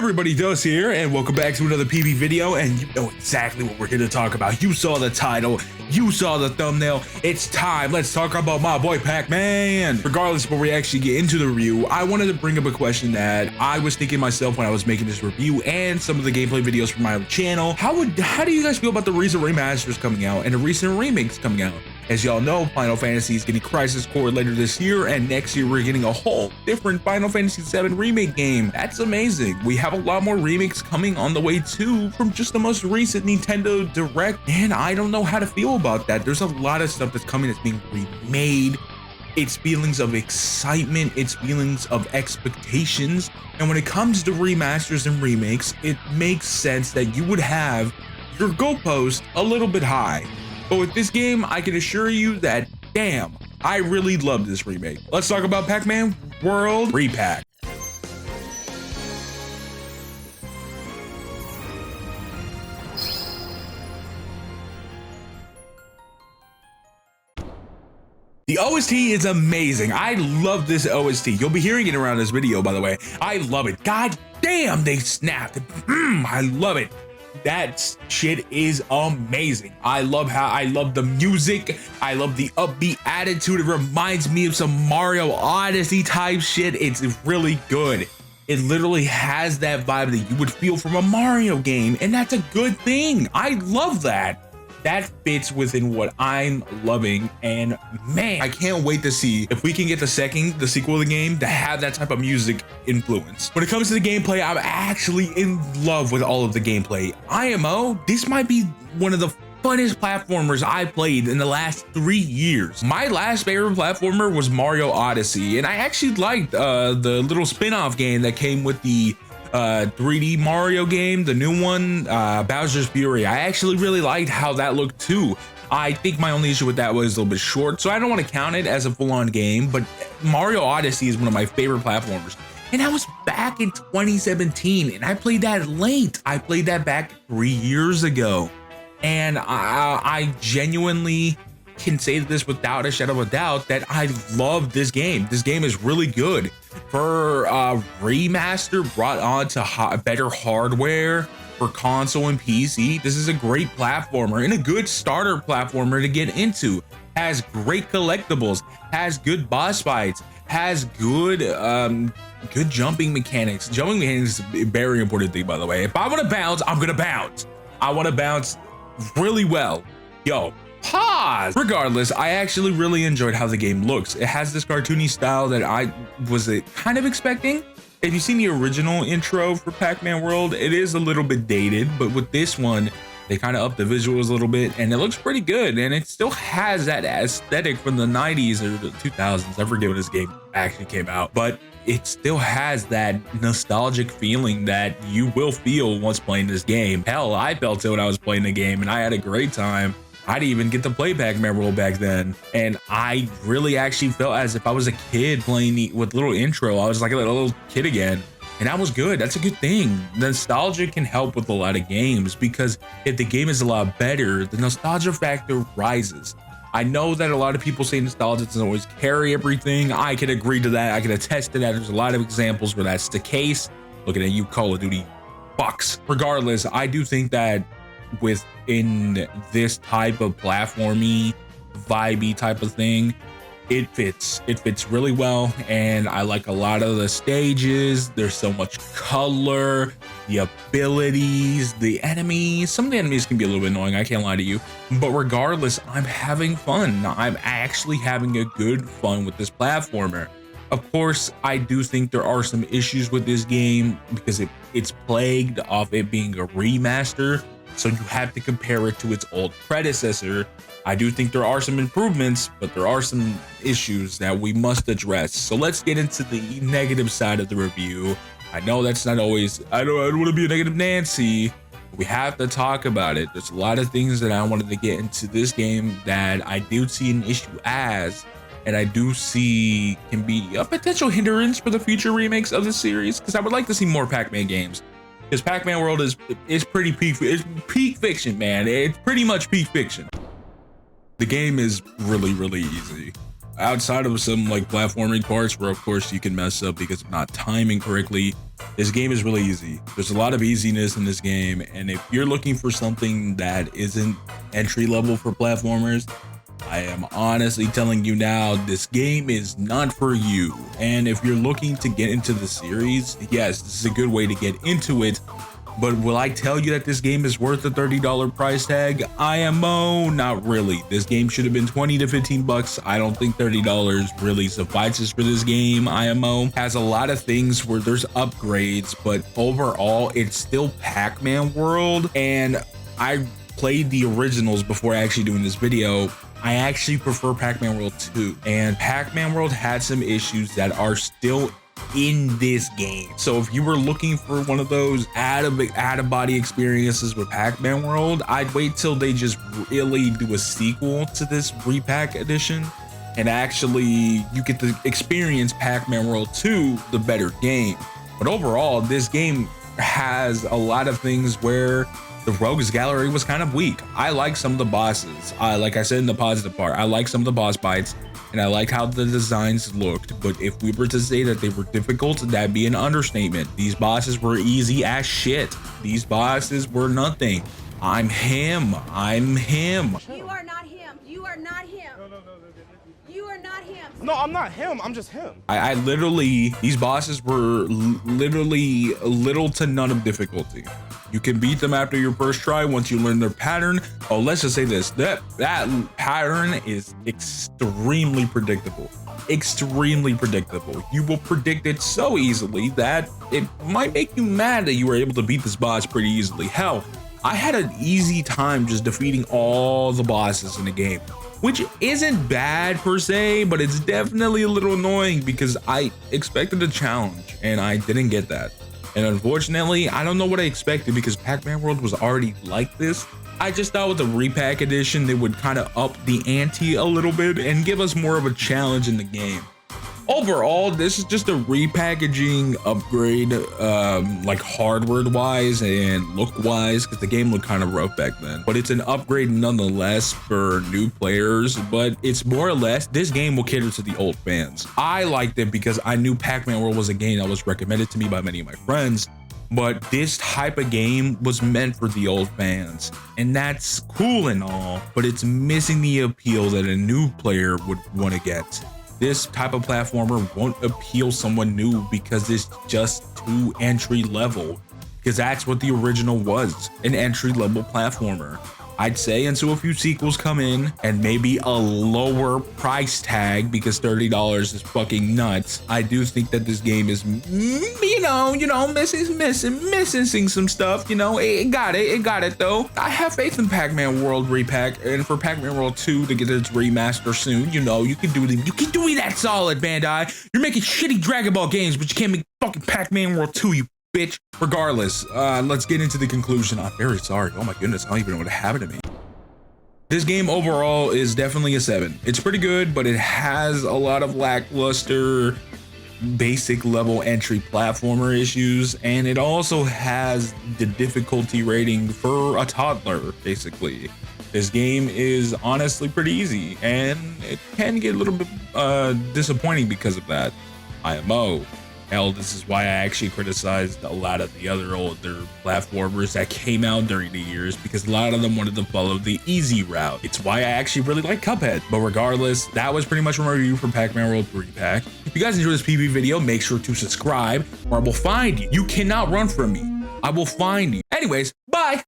everybody, Dos here, and welcome back to another PB video. And you know exactly what we're here to talk about. You saw the title, you saw the thumbnail. It's time. Let's talk about my boy Pac-Man. Regardless, before we actually get into the review, I wanted to bring up a question that I was thinking myself when I was making this review and some of the gameplay videos from my channel. How do you guys feel about the recent remasters coming out and the recent remakes coming out? As y'all know, Final Fantasy is getting Crisis Core later this year, and next year we're getting a whole different Final Fantasy VII remake game. That's amazing. We have a lot more remakes coming on the way too from just the most recent Nintendo Direct, and I don't know how to feel about that. There's a lot of stuff that's coming that's being remade. It's feelings of excitement, it's feelings of expectations, and when it comes to remasters and remakes, it makes sense that you would have your goalpost a little bit high. But with this game, I can assure you that, damn, I really love this remake. Let's talk about Pac-Man World Re Pac. The OST is amazing. I love this OST. You'll be hearing it around this video, by the way. I love it. God damn, they snapped. I love it. That shit is amazing. I love the music. I love the upbeat attitude. It reminds me of some Mario Odyssey type shit. It's really good. It literally has that vibe that you would feel from a Mario game, and that's a good thing. I love that. That fits within what I'm loving, and man, I can't wait to see if we can get the sequel of the game to have that type of music influence. When it comes to the gameplay, I'm actually in love with all of the gameplay. IMO, this might be one of the funnest platformers I played in the last 3 years. My last favorite platformer was Mario Odyssey, and I actually liked the little spin-off game that came with the 3D Mario game, the new one, Bowser's Fury. I actually really liked how that looked too. I think my only issue with that was a little bit short, so I don't want to count it as a full-on game, but Mario Odyssey is one of my favorite platformers. And that was back in 2017, and I played that late. I played that back 3 years ago. And I genuinely can say this without a shadow of a doubt that I love this game. This game is really good. For remaster brought on to better hardware for console and PC, this is a great platformer and a good starter platformer to get into. Has great collectibles, has good boss fights, has good good jumping mechanics. Jumping mechanics is a very important thing, by the way. If I want to bounce, I'm gonna bounce. I want to bounce really well. Yo, pause. Regardless, I actually really enjoyed how the game looks. It has this cartoony style that I was kind of expecting. If you've seen the original intro for Pac-Man World, it is a little bit dated, but with this one, they kind of upped the visuals a little bit, and it looks pretty good, and it still has that aesthetic from the 90s or the 2000s. I forget when this game actually came out, but it still has that nostalgic feeling that you will feel once playing this game. Hell, I felt it when I was playing the game, and I had a great time. I didn't even get to play Pac-Man World back then, and I really actually felt as if I was a kid playing with little intro. I was like a little kid again, and that was good. That's a good thing. Nostalgia can help with a lot of games, because if the game is a lot better, the nostalgia factor rises. I know that a lot of people say nostalgia doesn't always carry everything. I can agree to that. I can attest to that. There's a lot of examples where that's the case. Looking at you, Call of Duty fucks. Regardless, I do think that within this type of platformy, vibey type of thing, it fits really well, and I like a lot of the stages. There's so much color, the abilities, the enemies. Some of the enemies can be a little bit annoying, I can't lie to you, but regardless, I'm having fun. I'm actually having a good fun with this platformer. Of course, I do think there are some issues with this game because it's plagued off it being a remaster, so you have to compare it to its old predecessor. I do think there are some improvements, but there are some issues that we must address. So let's get into the negative side of the review. I know that's not always, I don't want to be a negative Nancy. We have to talk about it. There's a lot of things that I wanted to get into this game that I do see an issue as, and I do see can be a potential hindrance for the future remakes of the series, because I would like to see more Pac-Man games. Because Pac-Man World is pretty peak fiction, man. It's pretty much peak fiction. The game is really, really easy. outside of some like platforming parts where of course you can mess up because of not timing correctly, this game is really easy. There's a lot of easiness in this game, and if you're looking for something that isn't entry level for platformers, I am honestly telling you now, this game is not for you. And if you're looking to get into the series, yes, this is a good way to get into it. But will I tell you that this game is worth the $30 price tag? IMO, not really. This game should have been 20 to 15 bucks. I don't think $30 really suffices for this game. IMO has a lot of things where there's upgrades, but overall, it's still Pac-Man World. And I played the originals before actually doing this video. I actually prefer Pac-Man World 2, and Pac-Man World had some issues that are still in this game. So if you were looking for one of those out-of-body experiences with Pac-Man World, I'd wait till they just really do a sequel to this Re-Pac edition, and actually you get to experience Pac-Man World 2, the better game. But overall, this game has a lot of things where the Rogues Gallery was kind of weak. I like some of the bosses. Like I said in the positive part, I like some of the boss fights, and I like how the designs looked. But if we were to say that they were difficult, that'd be an understatement. These bosses were easy as shit. These bosses were nothing. I'm him. I'm him. You are not him. You are not him. No. You are not him. No, I'm not him. I'm just him. I literally, these bosses were literally little to none of difficulty. You can beat them after your first try once you learn their pattern. Oh, let's just say this, that pattern is extremely predictable. Extremely predictable. You will predict it so easily that it might make you mad that you were able to beat this boss pretty easily. Hell, I had an easy time just defeating all the bosses in the game, which isn't bad per se, but it's definitely a little annoying because I expected a challenge and I didn't get that. And unfortunately, I don't know what I expected because Pac-Man World was already like this. I just thought with the Re-Pac edition, they would kind of up the ante a little bit and give us more of a challenge in the game. Overall, this is just a repackaging upgrade, like hardware wise and look wise, because the game looked kind of rough back then. But it's an upgrade nonetheless for new players, but it's more or less, this game will cater to the old fans. I liked it because I knew Pac-Man World was a game that was recommended to me by many of my friends, but this type of game was meant for the old fans. And that's cool and all, but it's missing the appeal that a new player would want to get. This type of platformer won't appeal someone new because it's just too entry level, because that's what the original was, an entry level platformer. I'd say until a few sequels come in and maybe a lower price tag, because $30 is fucking nuts. I do think that this game is, missing some stuff. It got it though. I have faith in Pac-Man World Re Pac, and for Pac-Man World 2 to get its remaster soon. You can do it. You can do it that solid, Bandai. You're making shitty Dragon Ball games, but you can't make fucking Pac-Man World 2, you bitch. Regardless, let's get into the conclusion. I'm very sorry. Oh my goodness, I don't even know what happened to me. This game overall is definitely a 7. It's pretty good, but it has a lot of lackluster basic level entry platformer issues, and it also has the difficulty rating for a toddler, basically. This game is honestly pretty easy, and it can get a little bit disappointing because of that. IMO. Hell, this is why I actually criticized a lot of the other older platformers that came out during the years, because a lot of them wanted to follow the easy route. It's why I actually really like Cuphead. But regardless, that was pretty much my review for Pac-Man World Re Pac. If you guys enjoyed this PB video, make sure to subscribe or I will find you. You cannot run from me. I will find you. Anyways, bye.